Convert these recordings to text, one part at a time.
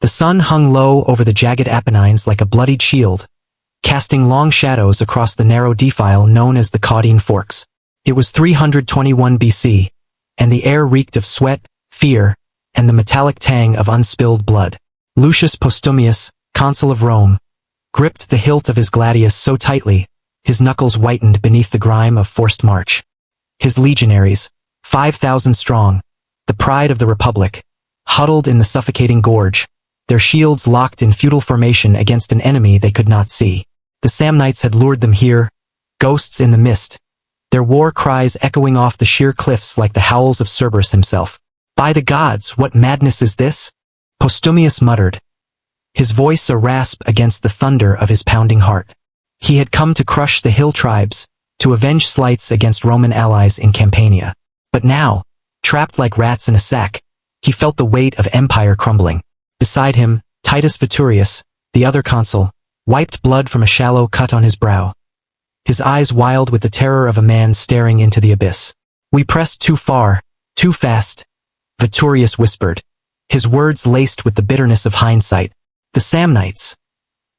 The sun hung low over the jagged Apennines like a bloodied shield, casting long shadows across the narrow defile known as the Caudine Forks. It was 321 BC, and the air reeked of sweat, fear, and the metallic tang of unspilled blood. Lucius Postumius, consul of Rome, gripped the hilt of his gladius so tightly, his knuckles whitened beneath the grime of forced march. His legionaries, 5,000 strong, the pride of the Republic, huddled in the suffocating gorge, their shields locked in futile formation against an enemy they could not see. The Samnites had lured them here, ghosts in the mist, their war cries echoing off the sheer cliffs like the howls of Cerberus himself. "By the gods, what madness is this?" Postumius muttered, his voice a rasp against the thunder of his pounding heart. He had come to crush the hill tribes, to avenge slights against Roman allies in Campania. But now, trapped like rats in a sack, he felt the weight of empire crumbling. Beside him, Titus Veturius, the other consul, wiped blood from a shallow cut on his brow. His eyes wild with the terror of a man staring into the abyss. "We pressed too far, too fast," Veturius whispered, his words laced with the bitterness of hindsight. "The Samnites.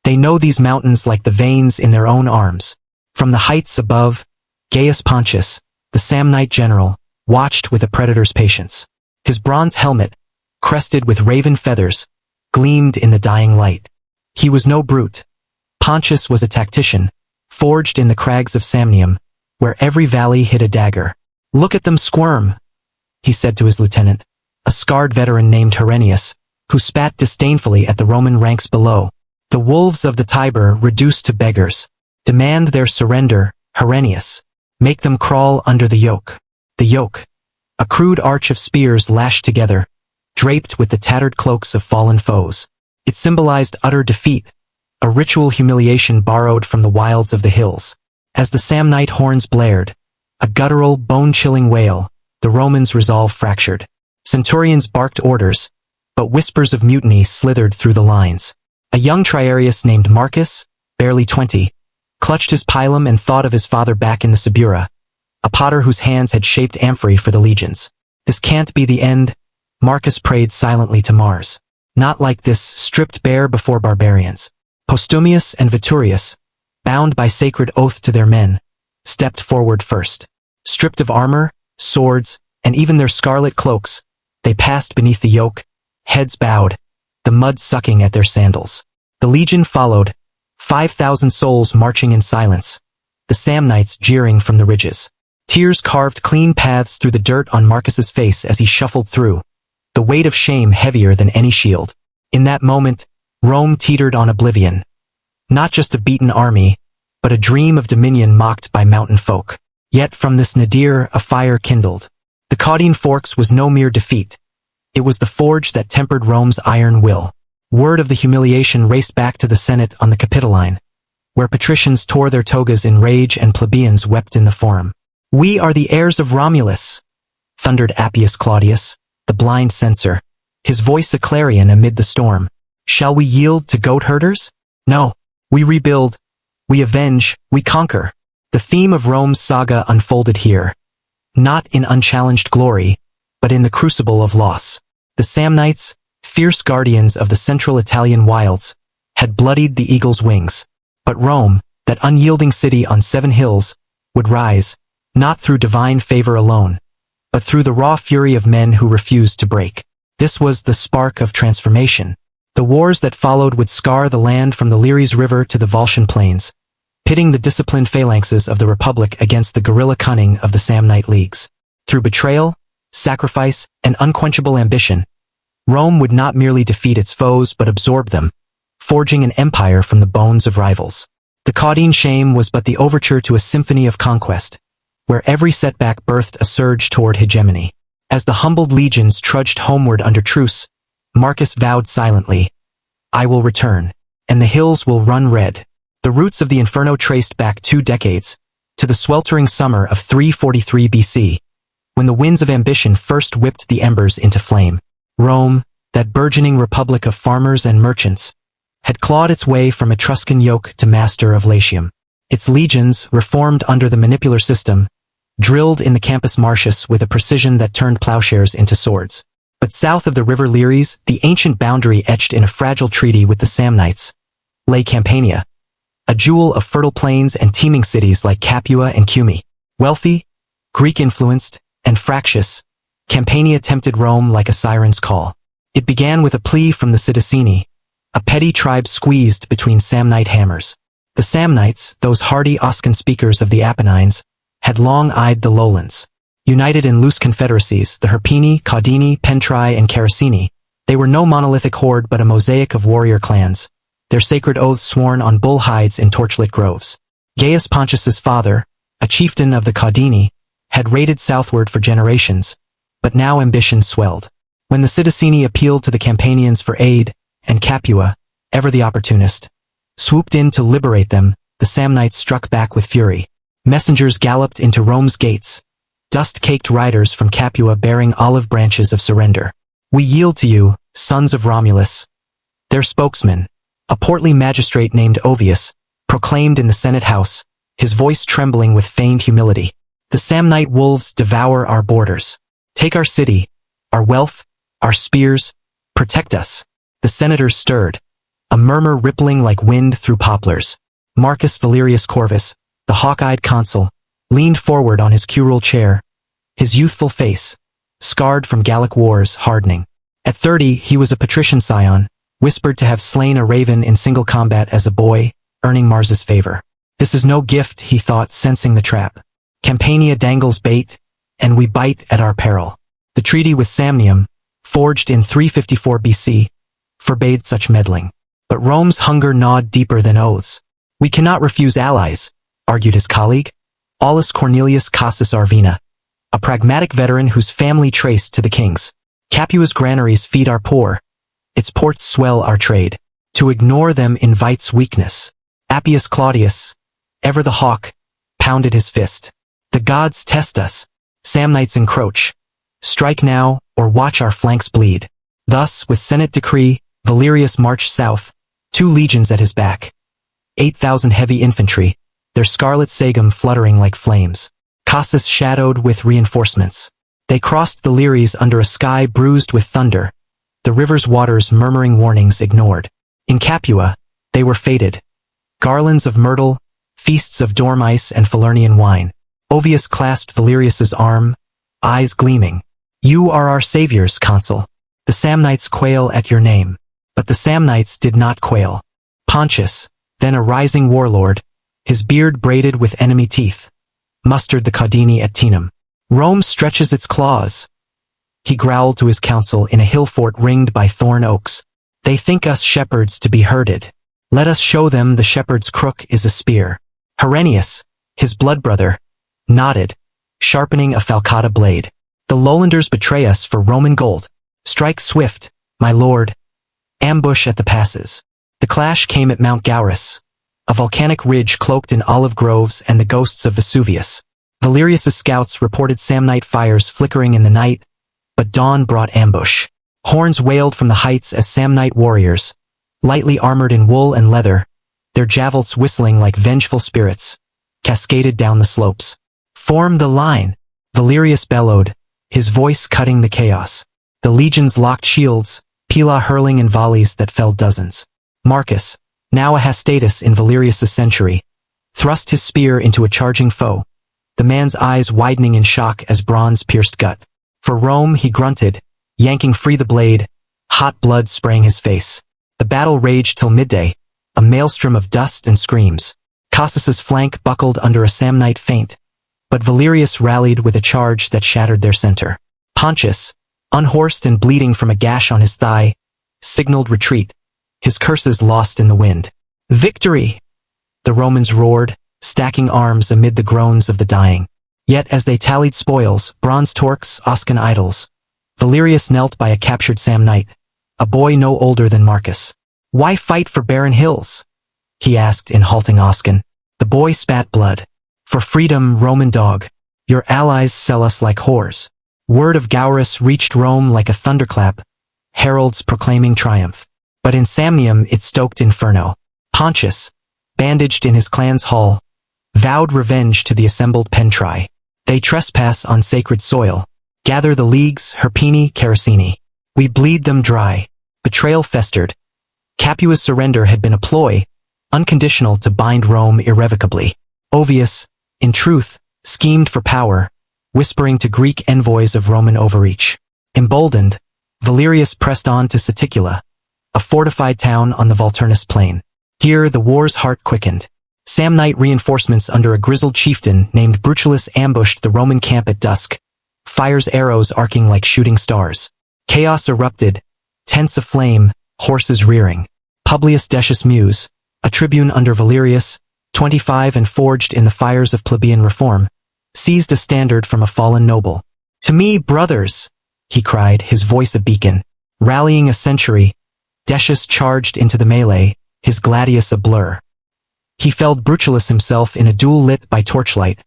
They know these mountains like the veins in their own arms." From the heights above, Gaius Pontius, the Samnite general, watched with a predator's patience. His bronze helmet, crested with raven feathers, gleamed in the dying light. He was no brute. Pontius was a tactician, forged in the crags of Samnium, where every valley hid a dagger. "Look at them squirm," he said to his lieutenant, a scarred veteran named Herennius, who spat disdainfully at the Roman ranks below. "The wolves of the Tiber, reduced to beggars. Demand their surrender, Herennius. Make them crawl under the yoke." The yoke, a crude arch of spears lashed together, draped with the tattered cloaks of fallen foes. It symbolized utter defeat, a ritual humiliation borrowed from the wilds of the hills. As the Samnite horns blared, a guttural, bone-chilling wail, the Romans' resolve fractured. Centurions barked orders, but whispers of mutiny slithered through the lines. A young triarius named Marcus, barely 20, clutched his pilum and thought of his father back in the Subura, a potter whose hands had shaped amphorae for the legions. "This can't be the end," Marcus prayed silently to Mars. "Not like this, stripped bare before barbarians." Postumius and Veturius, bound by sacred oath to their men, stepped forward first. Stripped of armor, swords, and even their scarlet cloaks, they passed beneath the yoke, heads bowed, the mud sucking at their sandals. The legion followed, 5,000 souls marching in silence, the Samnites jeering from the ridges. Tears carved clean paths through the dirt on Marcus's face as he shuffled through, the weight of shame heavier than any shield. In that moment, Rome teetered on oblivion. Not just a beaten army, but a dream of dominion mocked by mountain folk. Yet from this nadir a fire kindled. The Caudine Forks was no mere defeat. It was the forge that tempered Rome's iron will. Word of the humiliation raced back to the Senate on the Capitoline, where patricians tore their togas in rage and plebeians wept in the forum. "We are the heirs of Romulus," thundered Appius Claudius, the blind censor, his voice a clarion amid the storm. "Shall we yield to goat herders? No. We rebuild, we avenge, we conquer." The theme of Rome's saga unfolded here, not in unchallenged glory, but in the crucible of loss. The Samnites, fierce guardians of the central Italian wilds, had bloodied the eagle's wings. But Rome, that unyielding city on 7 hills, would rise, not through divine favor alone, but through the raw fury of men who refused to break. This was the spark of transformation. The wars that followed would scar the land from the Liris River to the Volscian plains, pitting the disciplined phalanxes of the Republic against the guerrilla cunning of the Samnite leagues. Through betrayal, sacrifice, and unquenchable ambition, Rome would not merely defeat its foes but absorb them, forging an empire from the bones of rivals. The Caudine shame was but the overture to a symphony of conquest, where every setback birthed a surge toward hegemony. As the humbled legions trudged homeward under truce, Marcus vowed silently, "I will return, and the hills will run red." The roots of the inferno traced back 2 decades, to the sweltering summer of 343 BC, when the winds of ambition first whipped the embers into flame. Rome, that burgeoning republic of farmers and merchants, had clawed its way from Etruscan yoke to master of Latium. Its legions, reformed under the manipular system, drilled in the Campus Martius with a precision that turned plowshares into swords. But south of the river Liris, the ancient boundary etched in a fragile treaty with the Samnites, lay Campania, a jewel of fertile plains and teeming cities like Capua and Cumae. Wealthy, Greek-influenced, and fractious, Campania tempted Rome like a siren's call. It began with a plea from the Sidicini, a petty tribe squeezed between Samnite hammers. The Samnites, those hardy Oscan speakers of the Apennines, had long eyed the lowlands. United in loose confederacies, the Hirpini, Caudini, Pentri, and Caracini, they were no monolithic horde but a mosaic of warrior clans, their sacred oaths sworn on bull hides in torchlit groves. Gaius Pontius's father, a chieftain of the Caudini, had raided southward for generations, but now ambition swelled. When the Sidicini appealed to the Campanians for aid, and Capua, ever the opportunist, swooped in to liberate them, the Samnites struck back with fury. Messengers galloped into Rome's gates, dust-caked riders from Capua bearing olive branches of surrender. "We yield to you, sons of Romulus." Their spokesman, a portly magistrate named Ovius, proclaimed in the Senate House, his voice trembling with feigned humility. "The Samnite wolves devour our borders. Take our city, our wealth, our spears, protect us." The senators stirred, a murmur rippling like wind through poplars. Marcus Valerius Corvus, the hawk-eyed consul, leaned forward on his curule chair, his youthful face, scarred from Gallic wars, hardening. At 30, he was a patrician scion, whispered to have slain a raven in single combat as a boy, earning Mars's favor. "This is no gift," he thought, sensing the trap. "Campania dangles bait, and we bite at our peril." The treaty with Samnium, forged in 354 BC, forbade such meddling. But Rome's hunger gnawed deeper than oaths. "We cannot refuse allies," argued his colleague, Aulus Cornelius Cassus Arvina, a pragmatic veteran whose family traced to the kings. "Capua's granaries feed our poor, its ports swell our trade. To ignore them invites weakness." Appius Claudius, ever the hawk, pounded his fist. "The gods test us. Samnites encroach. Strike now, or watch our flanks bleed." Thus, with Senate decree, Valerius marched south, 2 legions at his back, 8,000 heavy infantry, their scarlet sagum fluttering like flames. Cassus shadowed with reinforcements. They crossed the Liris under a sky bruised with thunder, the river's waters murmuring warnings ignored. In Capua, they were fated. Garlands of myrtle, feasts of dormice and Falernian wine. Ovius clasped Valerius's arm, eyes gleaming. "You are our saviors, consul. The Samnites quail at your name." But the Samnites did not quail. Pontius, then a rising warlord, his beard braided with enemy teeth, mustered the Caudini at Tinum. "Rome stretches its claws," he growled to his council in a hill fort ringed by thorn oaks. "They think us shepherds to be herded. Let us show them the shepherd's crook is a spear." Herennius, his blood brother, nodded, sharpening a falcata blade. "The lowlanders betray us for Roman gold. Strike swift, my lord. Ambush at the passes." The clash came at Mount Gaurus, a volcanic ridge cloaked in olive groves and the ghosts of Vesuvius. Valerius's scouts reported Samnite fires flickering in the night, but dawn brought ambush. Horns wailed from the heights as Samnite warriors, lightly armored in wool and leather, their javelins whistling like vengeful spirits, cascaded down the slopes. "Form the line," Valerius bellowed, his voice cutting the chaos. The legions locked shields, Pila hurling in volleys that felled dozens. Marcus, now a Hastatus in Valerius's century, thrust his spear into a charging foe, the man's eyes widening in shock as bronze pierced gut. For Rome, he grunted, yanking free the blade, hot blood spraying his face. The battle raged till midday, a maelstrom of dust and screams. Cassus's flank buckled under a Samnite feint, but Valerius rallied with a charge that shattered their center. Pontius, unhorsed and bleeding from a gash on his thigh, signaled retreat, his curses lost in the wind. "Victory!" the Romans roared, stacking arms amid the groans of the dying. Yet as they tallied spoils, bronze torques, Oscan idols, Valerius knelt by a captured Samnite, a boy no older than Marcus. "Why fight for barren hills?" he asked in halting Oscan. The boy spat blood. "For freedom, Roman dog. Your allies sell us like whores." Word of Gaurus reached Rome like a thunderclap, heralds proclaiming triumph. But in Samnium it stoked inferno. Pontius, bandaged in his clan's hall, vowed revenge to the assembled Pentri. "They trespass on sacred soil. Gather the leagues, Hirpini, Caracini. We bleed them dry. Betrayal festered. Capua's surrender had been a ploy, unconditional to bind Rome irrevocably. Ovius, in truth, schemed for power, whispering to Greek envoys of Roman overreach. Emboldened, Valerius pressed on to Saticula, a fortified town on the Volturnus plain. Here the war's heart quickened. Samnite reinforcements under a grizzled chieftain named Brutullus ambushed the Roman camp at dusk, fire's arrows arcing like shooting stars. Chaos erupted, tents aflame, horses rearing. Publius Decius Mus, a tribune under Valerius, 25 and forged in the fires of plebeian reform, seized a standard from a fallen noble. "To me, brothers!" he cried, his voice a beacon. Rallying a century, Decius charged into the melee, his gladius a blur. He felled Brutullus himself in a duel lit by torchlight,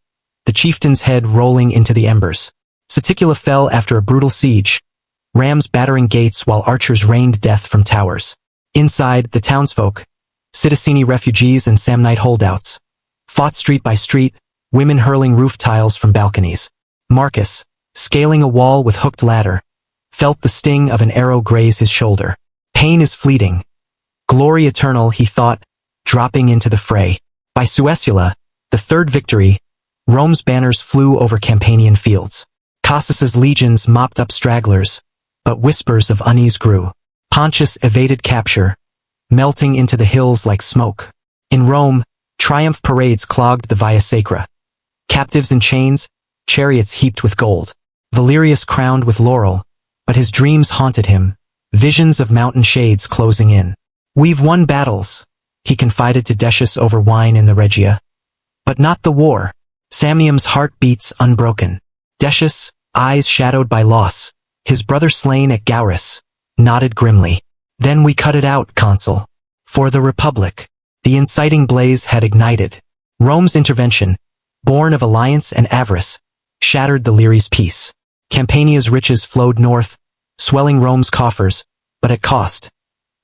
the chieftain's head rolling into the embers. Saticula fell after a brutal siege, rams battering gates while archers rained death from towers. Inside, the townsfolk, Citizeni refugees and Samnite holdouts, fought street by street, women hurling roof tiles from balconies. Marcus, scaling a wall with hooked ladder, felt the sting of an arrow graze his shoulder. Pain is fleeting. Glory eternal, he thought, dropping into the fray. By Suessula, the third victory, Rome's banners flew over Campanian fields. Cassus's legions mopped up stragglers, but whispers of unease grew. Pontius evaded capture, melting into the hills like smoke. In Rome, triumph parades clogged the Via Sacra. Captives in chains, chariots heaped with gold. Valerius crowned with laurel, but his dreams haunted him, visions of mountain shades closing in. "We've won battles," he confided to Decius over wine in the Regia. "But not the war." Samnium's heart beats unbroken. Decius, eyes shadowed by loss, his brother slain at Gaurus, nodded grimly. "Then we cut it out, consul. For the Republic." The inciting blaze had ignited. Rome's intervention, born of alliance and avarice, shattered the Liris' peace. Campania's riches flowed north, swelling Rome's coffers, but at cost.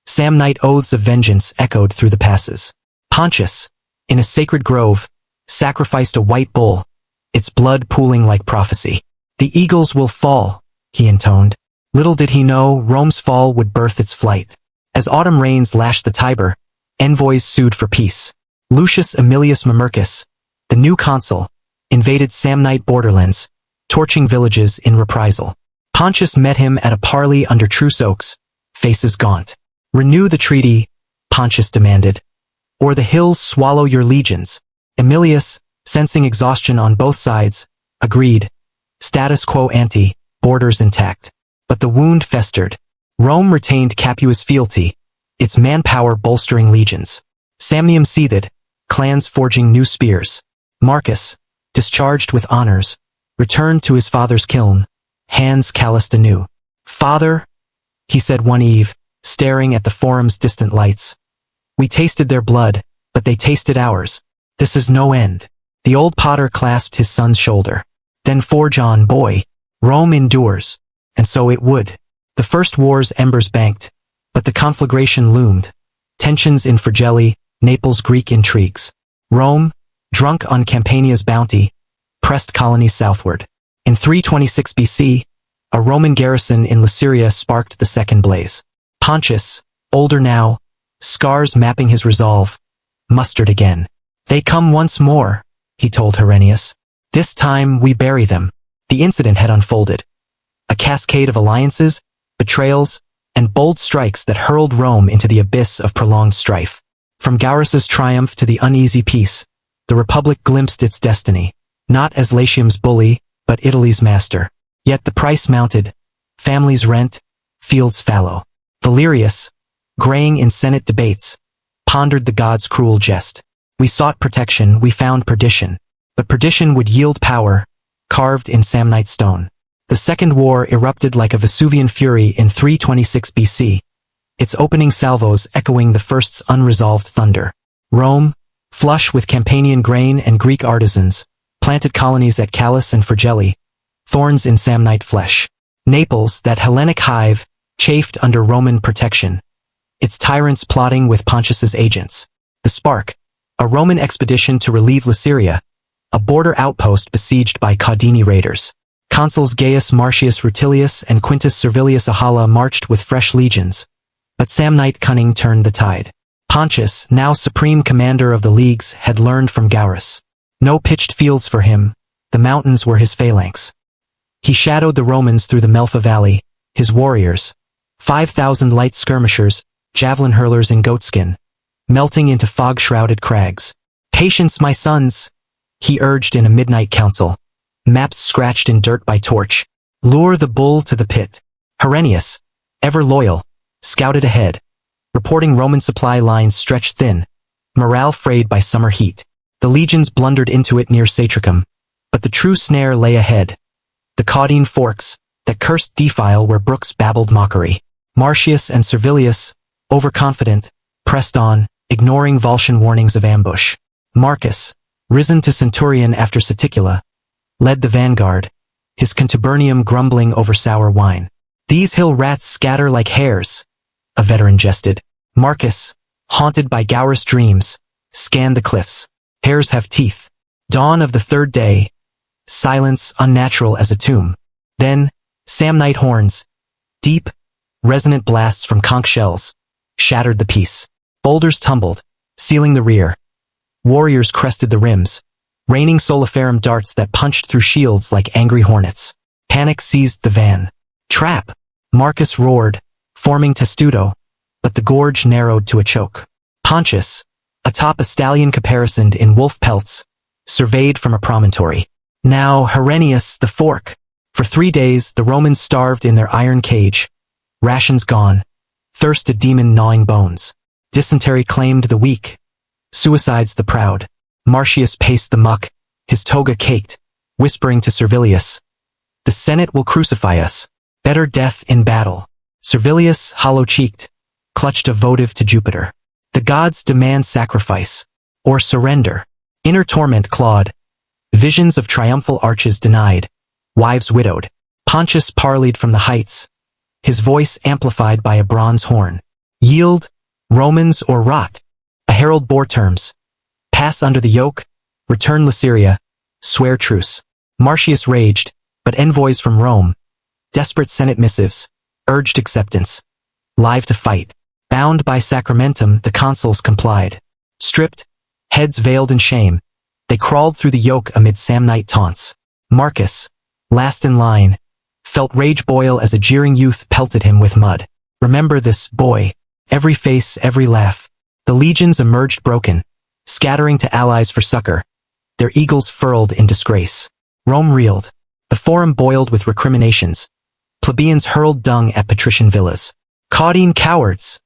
Samnite oaths of vengeance echoed through the passes. Pontius, in a sacred grove, sacrificed a white bull, its blood pooling like prophecy. "The eagles will fall," he intoned. Little did he know Rome's fall would birth its flight. As autumn rains lashed the Tiber, envoys sued for peace. Lucius Aemilius Mamercus, the new consul, invaded Samnite borderlands, torching villages in reprisal. Pontius met him at a parley under truce oaks, faces gaunt. "Renew the treaty," Pontius demanded, "or the hills swallow your legions." Aemilius, sensing exhaustion on both sides, agreed. Status quo ante, borders intact. But the wound festered. Rome retained Capua's fealty, its manpower bolstering legions. Samnium seethed, clans forging new spears. Marcus, discharged with honors, returned to his father's kiln, hands calloused anew. "Father," he said one eve, staring at the forum's distant lights, "we tasted their blood, but they tasted ours. This is no end." The old potter clasped his son's shoulder. "Then forge on, boy. Rome endures." And so it would. The first war's embers banked, but the conflagration loomed. Tensions in Fregellae, Naples' Greek intrigues. Rome, drunk on Campania's bounty, pressed colonies southward. In 326 BC, a Roman garrison in Luceria sparked the second blaze. Pontius, older now, scars mapping his resolve, mustered again. "They come once more," he told Herennius. "This time we bury them." The incident had unfolded. A cascade of alliances, betrayals, and bold strikes that hurled Rome into the abyss of prolonged strife. From Gaurus's triumph to the uneasy peace, the Republic glimpsed its destiny, not as Latium's bully, but Italy's master. Yet the price mounted, families rent, fields fallow. Valerius, graying in Senate debates, pondered the gods' cruel jest. "We sought protection, we found perdition, but perdition would yield power, carved in Samnite stone." The Second War erupted like a Vesuvian fury in 326 BC, its opening salvos echoing the first's unresolved thunder. Rome, flush with Campanian grain and Greek artisans, planted colonies at Callus and Fregellae, thorns in Samnite flesh. Naples, that Hellenic hive, chafed under Roman protection, its tyrants plotting with Pontius's agents. The spark, a Roman expedition to relieve Luceria, a border outpost besieged by Caudine raiders. Consuls Gaius Marcius Rutilius and Quintus Servilius Ahala marched with fresh legions, but Samnite cunning turned the tide. Pontius, now supreme commander of the leagues, had learned from Gaurus. No pitched fields for him, the mountains were his phalanx. He shadowed the Romans through the Melfa Valley, his warriors, 5,000 light skirmishers, javelin hurlers in goatskin, melting into fog-shrouded crags. "Patience, my sons," he urged in a midnight council. Maps scratched in dirt by torch. "Lure the bull to the pit." Herennius, ever loyal, scouted ahead, reporting Roman supply lines stretched thin, morale frayed by summer heat. The legions blundered into it near Satricum, but the true snare lay ahead. The Caudine Forks, that cursed defile where brooks babbled mockery. Marcius and Servilius, overconfident, pressed on, ignoring Volscian warnings of ambush. Marcus, risen to centurion after Saticula, led the vanguard, his contubernium grumbling over sour wine. "These hill rats scatter like hares," a veteran jested. Marcus, haunted by Gaurus dreams, scanned the cliffs. "Hares have teeth." Dawn of the third day, silence unnatural as a tomb. Then, Samnite horns, deep, resonant blasts from conch shells, shattered the peace. Boulders tumbled, sealing the rear. Warriors crested the rims, raining soliferum darts that punched through shields like angry hornets. Panic seized the van. "Trap!" Marcus roared, forming testudo, but the gorge narrowed to a choke. Pontius, atop a stallion caparisoned in wolf pelts, surveyed from a promontory. Now Herennius, the fork. For 3 days the Romans starved in their iron cage, rations gone, thirst a demon gnawing bones. Dysentery claimed the weak, suicides the proud. Marcius paced the muck, his toga caked, whispering to Servilius, "The Senate will crucify us. Better death in battle." Servilius, hollow-cheeked, clutched a votive to Jupiter. "The gods demand sacrifice, or surrender." Inner torment clawed, visions of triumphal arches denied, wives widowed. Pontius parleyed from the heights, his voice amplified by a bronze horn. "Yield, Romans, or rot." A herald bore terms. "Pass under the yoke, return Lyciria, swear truce." Marcius raged, but envoys from Rome, desperate Senate missives, urged acceptance. Live to fight. Bound by sacramentum, the consuls complied. Stripped, heads veiled in shame, they crawled through the yoke amid Samnite taunts. Marcus, last in line, felt rage boil as a jeering youth pelted him with mud. "Remember this, boy." Every face, every laugh. The legions emerged broken, scattering to allies for succor, their eagles furled in disgrace. Rome reeled. The forum boiled with recriminations. Plebeians hurled dung at patrician villas. "Caudine cowards,"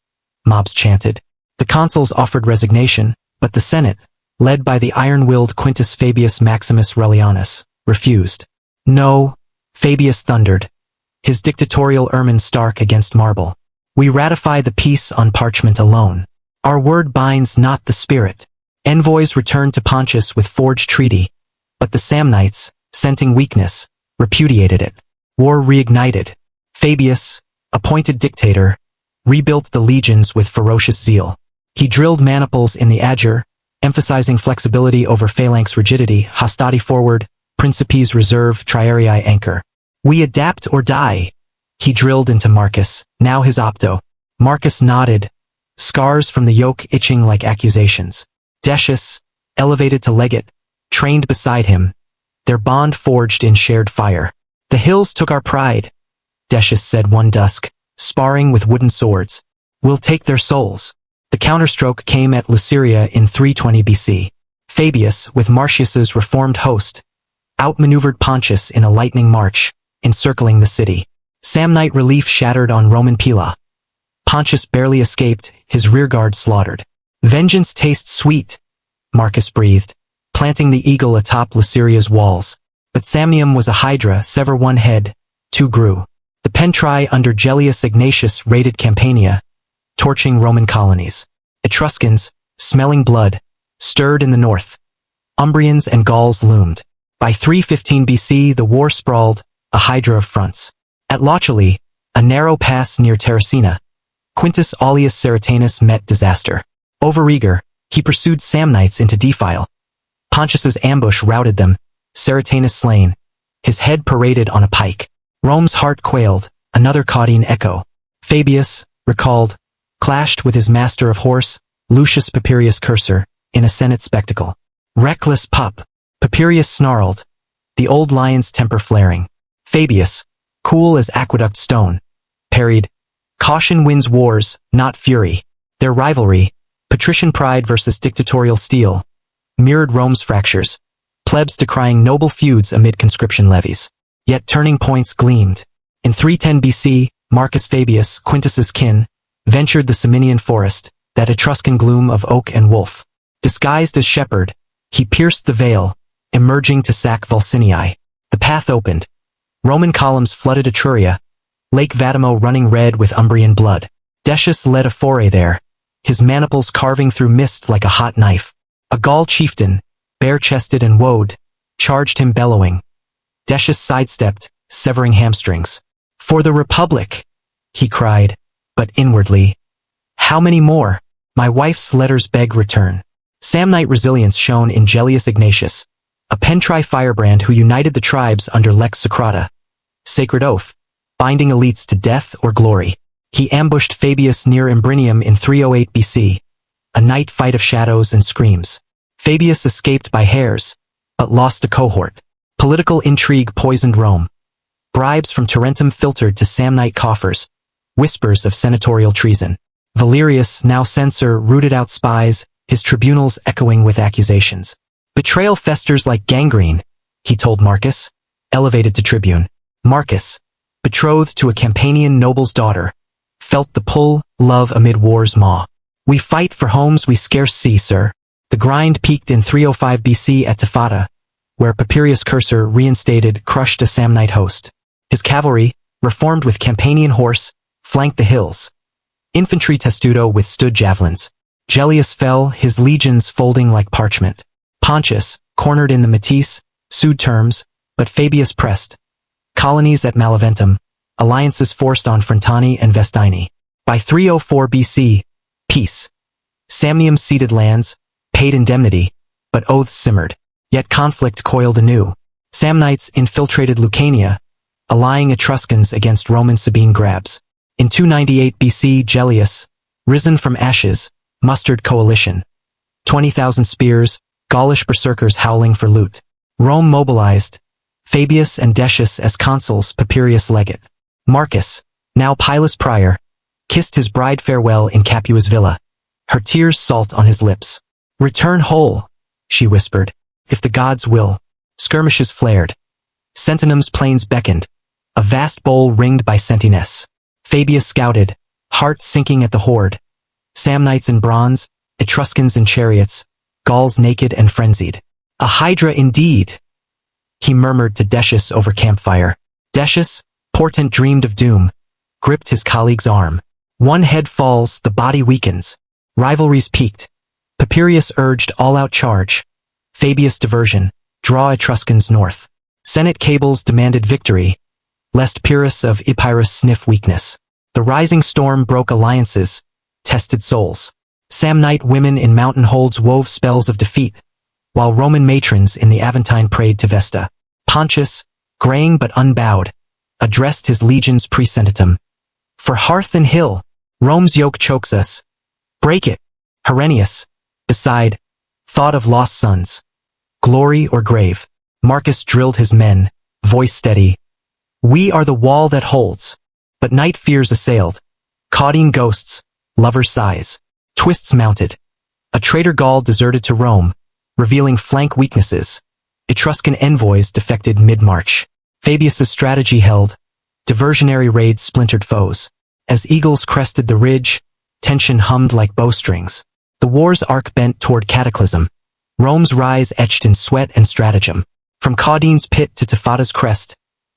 mobs chanted. The consuls offered resignation, but the Senate, led by the iron-willed Quintus Fabius Maximus Relianus, refused. "No," Fabius thundered, his dictatorial ermine stark against marble. "We ratify the peace on parchment alone. Our word binds not the spirit." Envoys returned to Pontius with forged treaty, but the Samnites, scenting weakness, repudiated it. War reignited. Fabius, appointed dictator, rebuilt the legions with ferocious zeal. He drilled maniples in the agere, emphasizing flexibility over phalanx rigidity, hastati forward, principes reserve, triarii anchor. "We adapt or die," he drilled into Marcus, now his opto. Marcus nodded, scars from the yoke itching like accusations. Decius, elevated to legate, trained beside him, their bond forged in shared fire. "The hills took our pride," Decius said one dusk, sparring with wooden swords. "We'll take their souls." The counterstroke came at Lyciria in 320 BC. Fabius, with Marcius's reformed host, outmaneuvered Pontius in a lightning march, encircling the city. Samnite relief shattered on Roman Pila. Pontius barely escaped, his rearguard slaughtered. "Vengeance tastes sweet," Marcus breathed, planting the eagle atop Lyciria's walls. But Samnium was a hydra, sever one head, two grew. The Pentri under Gellius Ignatius raided Campania, torching Roman colonies. Etruscans, smelling blood, stirred in the north. Umbrians and Gauls loomed. By 315 BC the war sprawled, a hydra of fronts. At Lochley, a narrow pass near Terracina, Quintus Aulus Ceratanus met disaster. Overeager, he pursued Samnites into defile. Pontius's ambush routed them, Ceratanus slain, his head paraded on a pike. Rome's heart quailed, another Caudine echo. Fabius, recalled, clashed with his master of horse, Lucius Papirius Cursor, in a Senate spectacle. Reckless pup! Papirius snarled, the old lion's temper flaring. Fabius, cool as aqueduct stone, parried, caution wins wars, not fury. Their rivalry, patrician pride versus dictatorial steel, mirrored Rome's fractures, plebs decrying noble feuds amid conscription levies. Yet turning points gleamed. In 310 BC, Marcus Fabius, Quintus's kin, ventured the Samnian forest, that Etruscan gloom of oak and wolf. Disguised as shepherd, he pierced the veil, emerging to sack Vulcinii. The path opened. Roman columns flooded Etruria, Lake Vatimo running red with Umbrian blood. Decius led a foray there, his maniples carving through mist like a hot knife. A Gaul chieftain, bare-chested and woad, charged him bellowing. Decius sidestepped, severing hamstrings. For the Republic, he cried, but inwardly, how many more? My wife's letters beg return. Samnite resilience shone in Gellius Ignatius, a Pentri firebrand who united the tribes under Lex Socrata. Sacred oath, binding elites to death or glory. He ambushed Fabius near Imbrinium in 308 BC, a night fight of shadows and screams. Fabius escaped by hairs, but lost a cohort. Political intrigue poisoned Rome. Bribes from Tarentum filtered to Samnite coffers, whispers of senatorial treason. Valerius, now censor, rooted out spies, his tribunals echoing with accusations. Betrayal festers like gangrene, he told Marcus, elevated to tribune. Marcus, betrothed to a Campanian noble's daughter, felt the pull, love amid war's maw. We fight for homes we scarce see, sir. The grind peaked in 305 BC at Tifata, where Papirius Cursor reinstated, crushed a Samnite host. His cavalry, reformed with Campanian horse, flanked the hills. Infantry testudo withstood javelins. Gellius fell, his legions folding like parchment. Pontius, cornered in the Matisse, sued terms, but Fabius pressed. Colonies at Malaventum, alliances forced on Frontani and Vestini. By 304 BC, peace. Samnium ceded lands, paid indemnity, but oaths simmered. Yet conflict coiled anew. Samnites infiltrated Lucania, allying Etruscans against Roman Sabine grabs. In 298 BC, Gellius, risen from ashes, mustered coalition. 20,000 spears, Gaulish berserkers howling for loot. Rome mobilized, Fabius and Decius as consuls, Papirius legate. Marcus, now pilus prior, kissed his bride farewell in Capua's villa, her tears salt on his lips. Return whole, she whispered, if the gods will. Skirmishes flared. Sentinum's plains beckoned, a vast bowl ringed by sentinels. Fabius scouted, heart sinking at the horde. Samnites in bronze, Etruscans in chariots, Gauls naked and frenzied. A hydra indeed, he murmured to Decius over campfire. Decius, portent dreamed of doom, gripped his colleague's arm. One head falls, the body weakens. Rivalries peaked. Papirius urged all-out charge. Fabius diversion, draw Etruscans north. Senate cables demanded victory, lest Pyrrhus of Epirus sniff weakness. The rising storm broke alliances, tested souls. Samnite women in mountain holds wove spells of defeat, while Roman matrons in the Aventine prayed to Vesta. Pontius, graying but unbowed, addressed his legions presentitum. For hearth and hill, Rome's yoke chokes us. Break it. Herennius, beside, thought of lost sons. Glory or grave. Marcus drilled his men, voice steady. We are the wall that holds. But night fears assailed. Caudine ghosts, lovers' sighs. Twists mounted. A traitor Gaul deserted to Rome, revealing flank weaknesses. Etruscan envoys defected mid-march. Fabius's strategy held. Diversionary raids splintered foes. As eagles crested the ridge, tension hummed like bowstrings. The war's arc bent toward cataclysm. Rome's rise etched in sweat and stratagem. From Caudine's pit to Tifata's crest,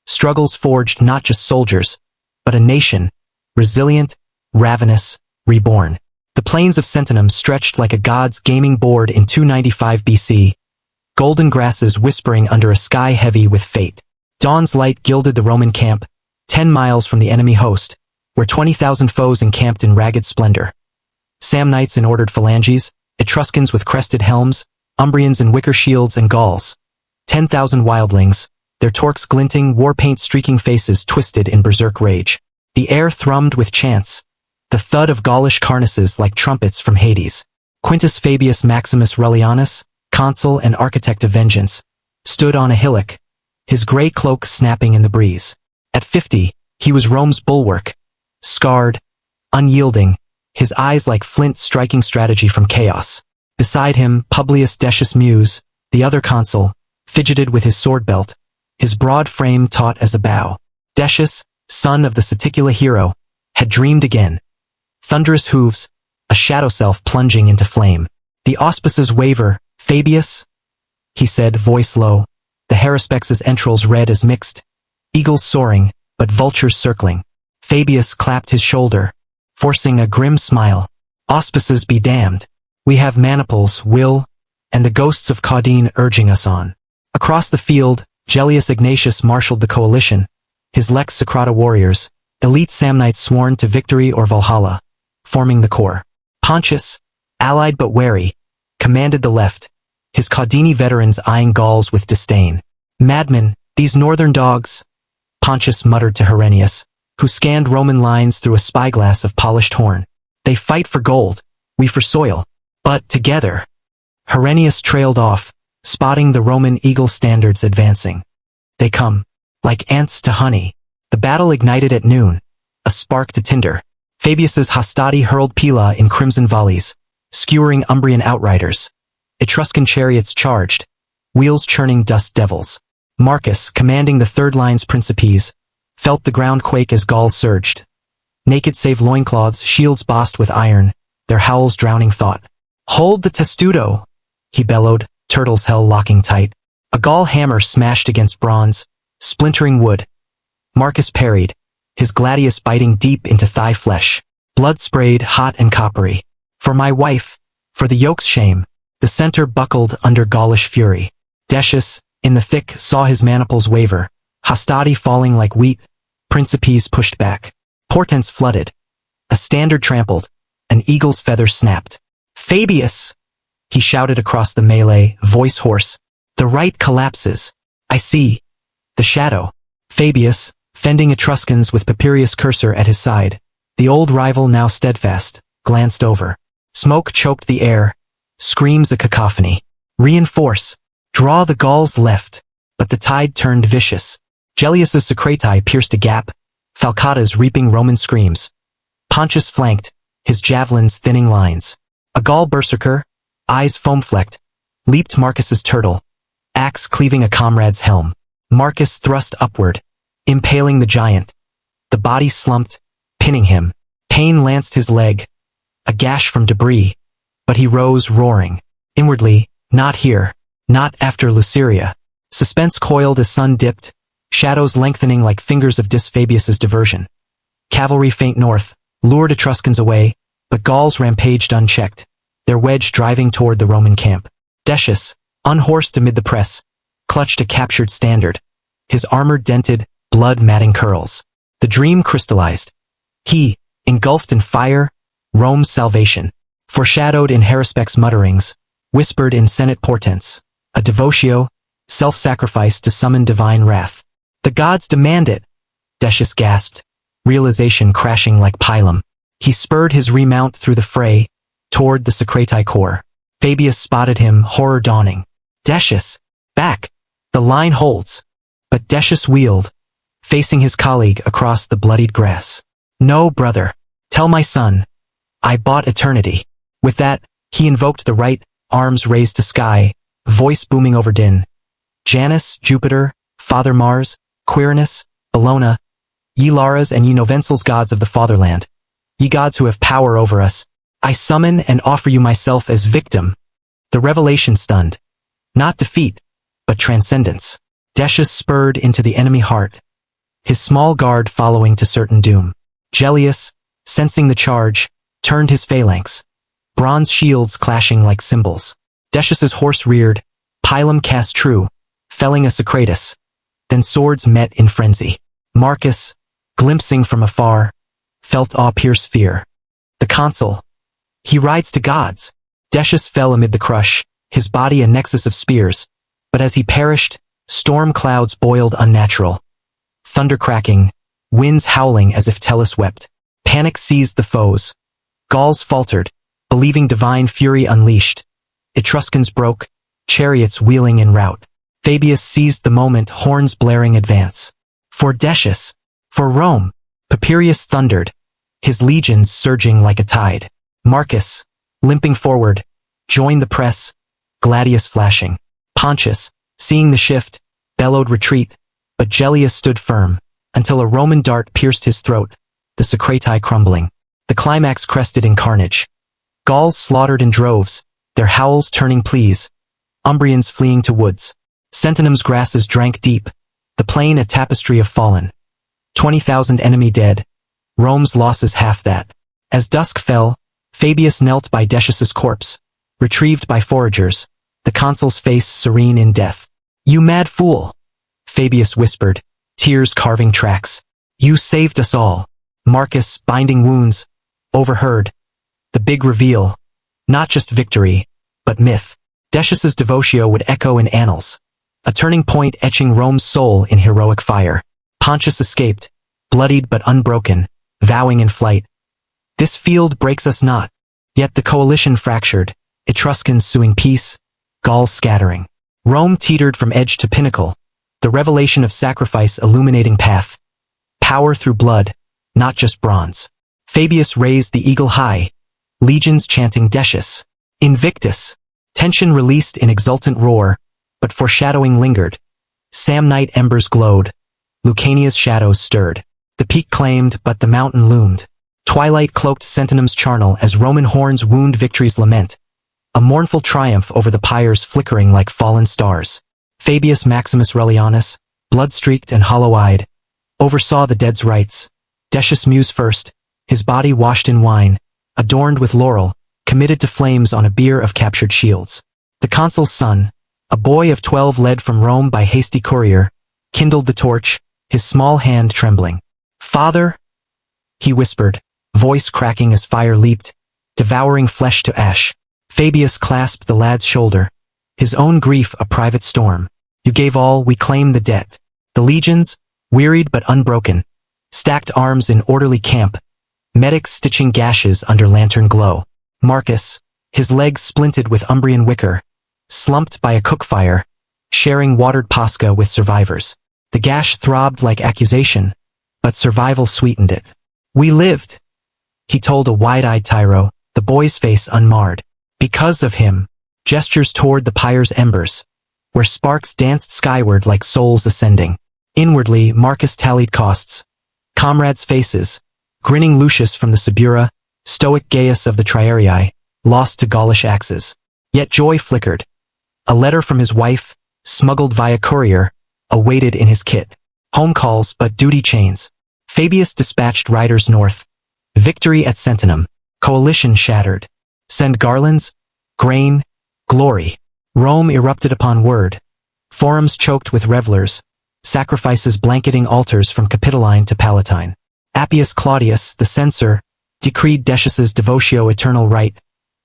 struggles forged not just soldiers, but a nation, resilient, ravenous, reborn. The plains of Sentinum stretched like a god's gaming board in 295 BC, golden grasses whispering under a sky heavy with fate. Dawn's light gilded the Roman camp, 10 miles from the enemy host, where 20,000 foes encamped in ragged splendor. Samnites in ordered phalanges, Etruscans with crested helms, Umbrians in wicker shields and Gauls. 10,000 wildlings, their torques glinting, war-paint streaking faces twisted in berserk rage. The air thrummed with chants, the thud of Gaulish carnasses like trumpets from Hades. Quintus Fabius Maximus Rullianus, consul and architect of vengeance, stood on a hillock, his gray cloak snapping in the breeze. At 50, he was Rome's bulwark, scarred, unyielding, his eyes like flint striking strategy from chaos. Beside him, Publius Decius Muse, the other consul, fidgeted with his sword belt, his broad frame taut as a bow. Decius, son of the Saticula hero, had dreamed again. Thunderous hooves, a shadow self plunging into flame. The auspices waver. Fabius, he said, voice low, the Heraspex's entrails red as mixed, eagles soaring, but vultures circling. Fabius clapped his shoulder, forcing a grim smile. Auspices be damned. We have maniples, will, and the ghosts of Caudine urging us on. Across the field, Gellius Ignatius marshaled the coalition, his Lex Socrata warriors, elite Samnites sworn to victory or Valhalla, forming the core. Pontius, allied but wary, commanded the left, his Caudini veterans eyeing Gauls with disdain. Madmen, these northern dogs, Pontius muttered to Herennius, who scanned Roman lines through a spyglass of polished horn. They fight for gold, we for soil, but together. Herennius trailed off, spotting the Roman eagle standards advancing. They come, like ants to honey. The battle ignited at noon, a spark to tinder. Fabius's hastati hurled Pila in crimson volleys, skewering Umbrian outriders. Etruscan chariots charged, wheels churning dust devils. Marcus, commanding the third line's principes, felt the ground quake as Gauls surged. Naked save loincloths, shields bossed with iron, their howls drowning thought. Hold the testudo, he bellowed, turtle's hell locking tight. A Gaul hammer smashed against bronze, splintering wood. Marcus parried, his gladius biting deep into thigh flesh. Blood sprayed, hot and coppery. For my wife, for the yoke's shame. The center buckled under Gaulish fury. Decius, in the thick, saw his maniples waver, hastati falling like wheat, principes pushed back. Portents flooded. A standard trampled, an eagle's feather snapped. Fabius, he shouted across the melee, voice hoarse. The right collapses. I see. The shadow. Fabius, fending Etruscans with Papirius Cursor at his side, the old rival now steadfast, glanced over. Smoke choked the air. Screams a cacophony. Reinforce. Draw the Gauls left. But the tide turned vicious. Gellius's Socrati pierced a gap, Falcatas reaping Roman screams. Pontius flanked, his javelins thinning lines. A Gaul berserker, eyes foam-flecked, leaped Marcus's turtle, axe cleaving a comrade's helm. Marcus thrust upward, impaling the giant. The body slumped, pinning him. Pain lanced his leg, a gash from debris. But he rose roaring. Inwardly, not here, not after Luceria. Suspense coiled as sun dipped, shadows lengthening like fingers of Fabius's diversion. Cavalry faint north, lured Etruscans away, but Gauls rampaged unchecked, their wedge driving toward the Roman camp. Decius, unhorsed amid the press, clutched a captured standard, his armor dented, blood matting curls. The dream crystallized. He, engulfed in fire, Rome's salvation. Foreshadowed in Heraspex's mutterings, whispered in Senate portents, a devotio, self-sacrifice to summon divine wrath. The gods demand it, Decius gasped, realization crashing like Pilum. He spurred his remount through the fray, toward the Socrati core. Fabius spotted him, horror dawning. Decius, back! The line holds. But Decius wheeled, facing his colleague across the bloodied grass. No, brother. Tell my son. I bought eternity. With that, he invoked the right, arms raised to sky, voice booming over din. Janus, Jupiter, Father Mars, Quirinus, Bellona, ye Laras and ye Novensals gods of the fatherland, ye gods who have power over us, I summon and offer you myself as victim. The revelation stunned. Not defeat, but transcendence. Decius spurred into the enemy heart, his small guard following to certain doom. Gellius, sensing the charge, turned his phalanx, bronze shields clashing like cymbals. Decius's horse reared, Pilum cast true, felling a Socratus. Then swords met in frenzy. Marcus, glimpsing from afar, felt awe-pierced fear. The consul, he rides to gods. Decius fell amid the crush, his body a nexus of spears, but as he perished, Storm clouds boiled unnatural. Thunder cracking, winds howling as if Tellus wept. Panic seized the foes. Gauls faltered, believing divine fury unleashed. Etruscans broke, chariots wheeling in rout. Fabius seized the moment, horns blaring advance. For Decius, for Rome, Papirius thundered, his legions surging like a tide. Marcus, limping forward, joined the press, gladius flashing. Pontius, seeing the shift, bellowed retreat, but Gellius stood firm, until a Roman dart pierced his throat, the Socrati crumbling. The climax crested in carnage. Gauls slaughtered in droves, their howls turning pleas. Umbrians fleeing to woods. Sentinum's grasses drank deep, the plain a tapestry of fallen. 20,000 enemy dead. Rome's losses half that. As dusk fell, Fabius knelt by Decius's corpse, retrieved by foragers, the consul's face serene in death. "You mad fool," Fabius whispered, tears carving tracks. "You saved us all." Marcus, binding wounds, overheard. The big reveal, not just victory, but myth. Decius's devotio would echo in annals, a turning point etching Rome's soul in heroic fire. Pontius escaped, bloodied but unbroken, vowing in flight, "This field breaks us not." Yet the coalition fractured, Etruscans suing peace, Gauls scattering. Rome teetered from edge to pinnacle, the revelation of sacrifice illuminating path. Power through blood, not just bronze. Fabius raised the eagle high, legions chanting Decius. Invictus, tension released in exultant roar, but foreshadowing lingered. Samnite embers glowed, Lucania's shadows stirred. The peak claimed, but the mountain loomed. Twilight cloaked Sentinum's charnel as Roman horns wound victory's lament, a mournful triumph over the pyres flickering like fallen stars. Fabius Maximus Relianus, blood-streaked and hollow-eyed, oversaw the dead's rites. Decius mused first, his body washed in wine, adorned with laurel, committed to flames on a bier of captured shields. The consul's son, a boy of 12 led from Rome by hasty courier, kindled the torch, his small hand trembling. "Father," he whispered, voice cracking as fire leaped, devouring flesh to ash. Fabius clasped the lad's shoulder, his own grief a private storm. "You gave all, we claim the debt." The legions, wearied but unbroken, stacked arms in orderly camp, medics stitching gashes under lantern glow. Marcus, his legs splinted with Umbrian wicker, slumped by a cook fire, sharing watered pasca with survivors. The gash throbbed like accusation, but survival sweetened it. "We lived," he told a wide-eyed tyro, the boy's face unmarred. "Because of him." Gestures toward the pyre's embers, where sparks danced skyward like souls ascending. Inwardly, Marcus tallied costs. Comrades' faces, grinning Lucius from the Subura, stoic Gaius of the Triarii, lost to Gaulish axes. Yet joy flickered. A letter from his wife, smuggled via courier, awaited in his kit. Home calls, but duty chains. Fabius dispatched riders north. Victory at Sentinum. Coalition shattered. Send garlands, grain, glory. Rome erupted upon word. Forums choked with revelers, sacrifices blanketing altars from Capitoline to Palatine. Appius Claudius, the censor, decreed Decius's devotio eternal right,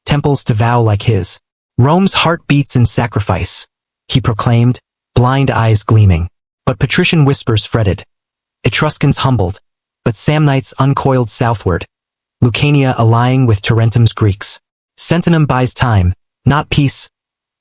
temples to vow like his. Rome's heart beats in sacrifice, he proclaimed, blind eyes gleaming. But patrician whispers fretted. Etruscans humbled, but Samnites uncoiled southward. Lucania allying with Tarentum's Greeks. Sentinum buys time, not peace.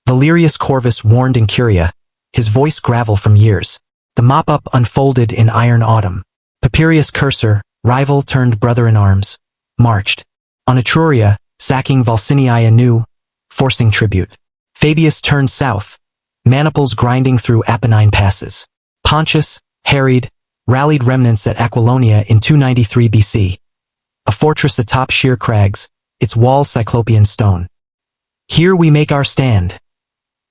Valerius Corvus warned in Curia, his voice gravel from years. The mop-up unfolded in iron autumn. Papirius Cursor, rival turned brother in arms, marched. On Etruria, sacking Volsinii anew, forcing tribute. Fabius turned south, maniples grinding through Apennine passes. Pontius, harried, rallied remnants at Aquilonia in 293 BC. A fortress atop sheer crags, its walls Cyclopean stone. "Here we make our stand,"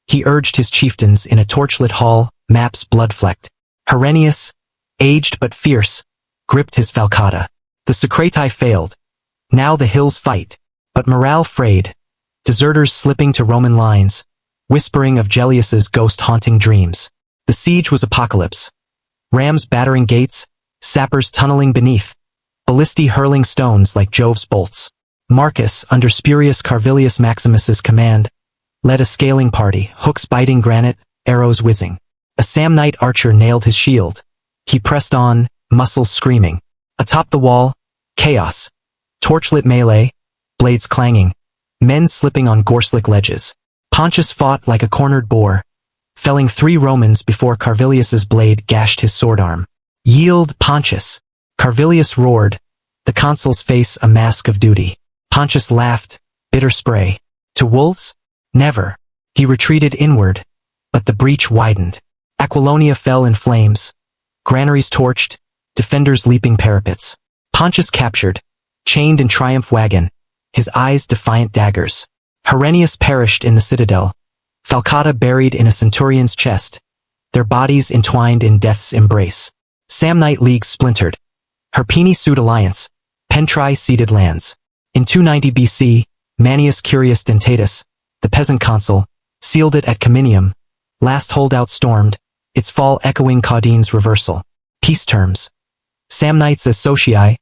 he urged his chieftains in a torchlit hall, maps blood-flecked. Herennius, aged but fierce, gripped his falcata. The Socrati failed. Now the hills fight, but morale frayed. Deserters slipping to Roman lines, whispering of Gellius's ghost-haunting dreams. The siege was apocalypse. Rams battering gates, sappers tunneling beneath, ballistae hurling stones like Jove's bolts. Marcus, under Spurius Carvilius Maximus's command, led a scaling party, hooks biting granite, arrows whizzing. A Samnite archer nailed his shield. He pressed on, muscles screaming. Atop the wall, chaos. Torchlit melee, blades clanging, men slipping on gorslick ledges. Pontius fought like a cornered boar, felling 3 Romans before Carvilius's blade gashed his sword arm. Yield, Pontius! Carvilius roared, the consul's face a mask of duty. Pontius laughed, bitter spray. To wolves? Never. He retreated inward, but the breach widened. Aquilonia fell in flames. Granaries torched, defenders leaping parapets. Pontius captured, chained in triumph wagon, his eyes defiant daggers. Herennius perished in the citadel, Falcata buried in a centurion's chest, their bodies entwined in death's embrace. Samnite League splintered. Herpini sued alliance, Pentri ceded lands. In 290 BC, Manius Curius Dentatus, the peasant consul, sealed it at Cominium. Last holdout stormed, its fall echoing Caudine's reversal. Peace terms. Samnites as socii,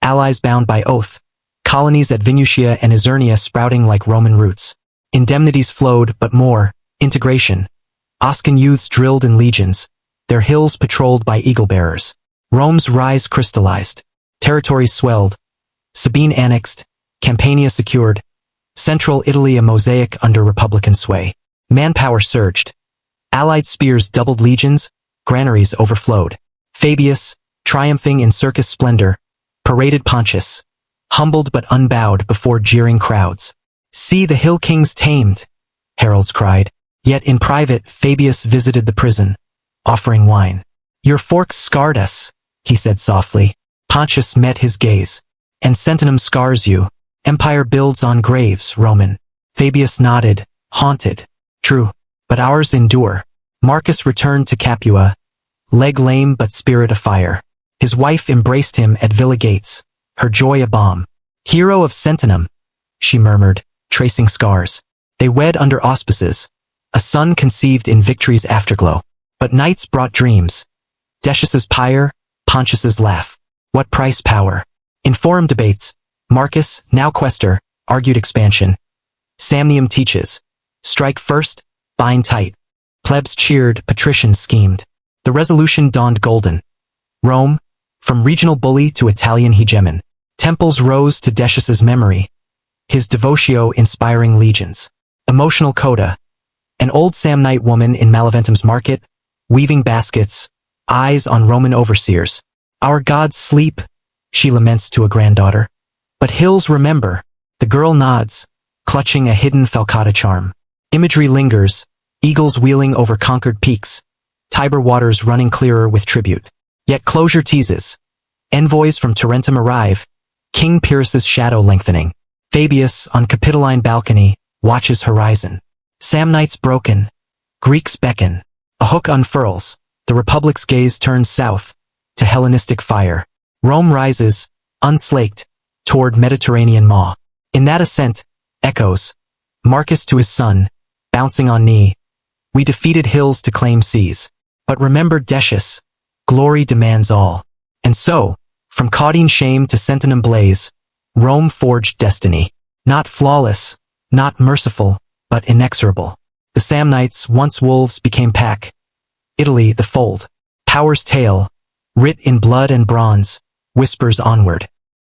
allies bound by oath, colonies at Venusia and Isernia sprouting like Roman roots. Indemnities flowed, but more, integration. Oscan youths drilled in legions, their hills patrolled by eagle-bearers. Rome's rise crystallized. Territories swelled. Sabine annexed, Campania secured. Central Italy a mosaic under republican sway. Manpower surged. Allied spears doubled legions, granaries overflowed. Fabius, triumphing in circus splendor, paraded Pontius, humbled but unbowed before jeering crowds. See the hill kings tamed, heralds cried. Yet in private Fabius visited the prison, offering wine. Your forks scarred us, he said softly. Pontius met his gaze. And Sentinum scars you. Empire builds on graves, Roman. Fabius nodded, haunted. True, but ours endure. Marcus returned to Capua, leg lame but spirit afire. His wife embraced him at Villa gates, her joy a balm. Hero of Sentinum, she murmured, tracing scars. They wed under auspices, a son conceived in victory's afterglow. But nights brought dreams. Decius's pyre, Pontius's laugh. What price power? In forum debates, Marcus, now questor, argued expansion. Samnium teaches. Strike first, bind tight. Plebs cheered, patricians schemed. The resolution dawned golden. Rome, from regional bully to Italian hegemon. Temples rose to Decius's memory, his devotio inspiring legions. Emotional coda. An old Samnite woman in Maleventum's market, weaving baskets, eyes on Roman overseers. Our gods sleep, she laments to a granddaughter. But hills remember. The girl nods, clutching a hidden Falcata charm. Imagery lingers, eagles wheeling over conquered peaks, Tiber waters running clearer with tribute. Yet closure teases. Envoys from Tarentum arrive, King Pyrrhus's shadow lengthening. Fabius, on Capitoline balcony, watches horizon. Samnites broken, Greeks beckon. A hook unfurls, the Republic's gaze turns south, to Hellenistic fire. Rome rises, unslaked, toward Mediterranean maw. In that ascent, echoes. Marcus to his son, bouncing on knee. We defeated hills to claim seas. But remember Decius, glory demands all. And so, from Caudine shame to Sentinum blaze, Rome forged destiny. Not flawless, not merciful, but inexorable. The Samnites, once wolves, became pack. Italy, the fold. Power's tale, writ in blood and bronze, whispers onward.